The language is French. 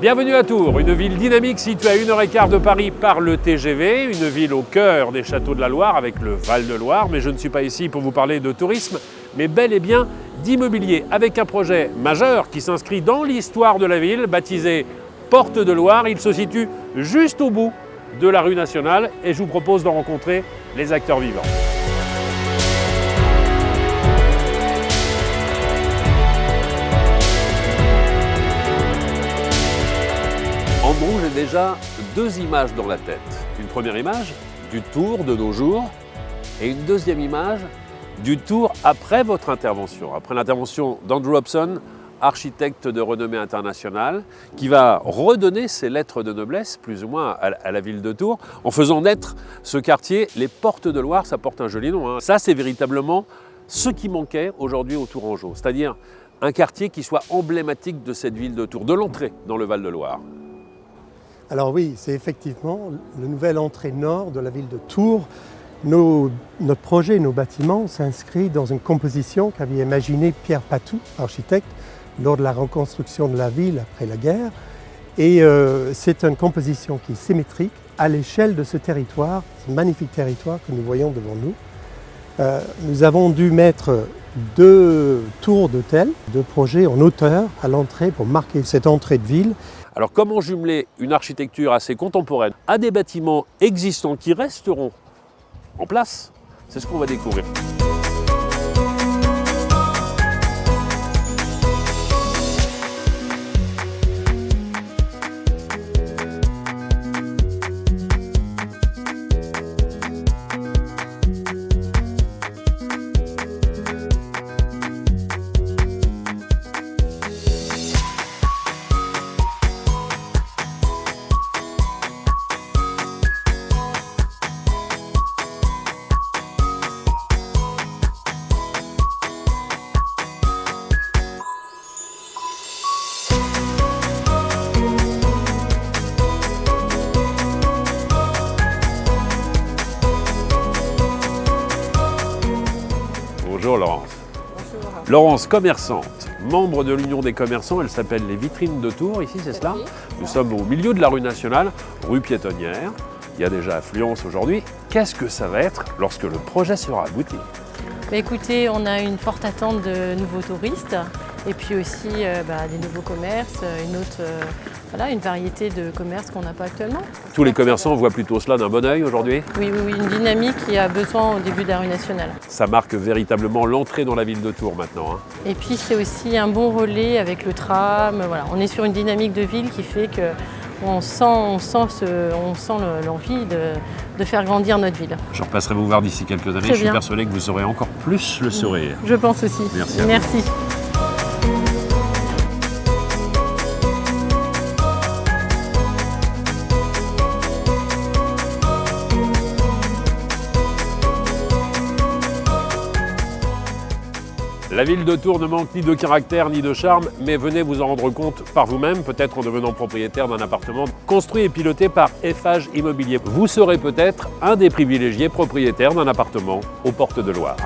Bienvenue à Tours, une ville dynamique située à 1h15 de Paris par le TGV, une ville au cœur des châteaux de la Loire avec le Val-de-Loire. Mais je ne suis pas ici pour vous parler de tourisme, mais bel et bien d'immobilier, avec un projet majeur qui s'inscrit dans l'histoire de la ville, baptisé Porte de Loire. Il se situe juste au bout de la rue nationale et je vous propose d'en rencontrer les acteurs vivants. En gros, j'ai déjà deux images dans la tête. Une première image du Tours de nos jours et une deuxième image du Tours après votre intervention, après l'intervention d'Andrew Hobson, architecte de renommée internationale, qui va redonner ses lettres de noblesse, plus ou moins, à la ville de Tours, en faisant naître ce quartier, les Portes de Loire. Ça porte un joli nom, hein. Ça, c'est véritablement ce qui manquait aujourd'hui au Tourangeau, c'est-à-dire un quartier qui soit emblématique de cette ville de Tours, de l'entrée dans le Val-de-Loire. Alors oui, c'est effectivement la nouvelle entrée nord de la ville de Tours. Notre projet, nos bâtiments s'inscrivent dans une composition qu'avait imaginée Pierre Patou, architecte, lors de la reconstruction de la ville après la guerre. Et c'est une composition qui est symétrique à l'échelle de ce territoire, ce magnifique territoire que nous voyons devant nous. Nous avons dû mettre deux tours d'hôtel, deux projets en hauteur à l'entrée pour marquer cette entrée de ville. Alors comment jumeler une architecture assez contemporaine à des bâtiments existants qui resteront en place? C'est ce qu'on va découvrir. Bonjour Laurence. Bonjour. Laurence, commerçante, membre de l'Union des commerçants, elle s'appelle les Vitrines de Tours, ici c'est cela? Nous sommes au milieu de la rue nationale, rue piétonnière. Il y a déjà affluence aujourd'hui. Qu'est-ce que ça va être lorsque le projet sera abouti? Écoutez, on a une forte attente de nouveaux touristes et puis aussi des nouveaux commerces, une variété de commerces qu'on n'a pas actuellement. Tous les commerçants voient plutôt cela d'un bon œil aujourd'hui? Oui, une dynamique qui a besoin au début de la rue nationale. Ça marque véritablement l'entrée dans la ville de Tours maintenant, hein. Et puis c'est aussi un bon relais avec le tram. Voilà. On est sur une dynamique de ville qui fait qu'on sent l'envie de faire grandir notre ville. Je repasserai vous voir d'ici quelques années. Je suis persuadé que vous aurez encore plus le sourire. Je pense aussi. Merci. La ville de Tours ne manque ni de caractère ni de charme, mais venez vous en rendre compte par vous-même, peut-être en devenant propriétaire d'un appartement construit et piloté par Eiffage Immobilier. Vous serez peut-être un des privilégiés propriétaires d'un appartement aux Portes de Loire.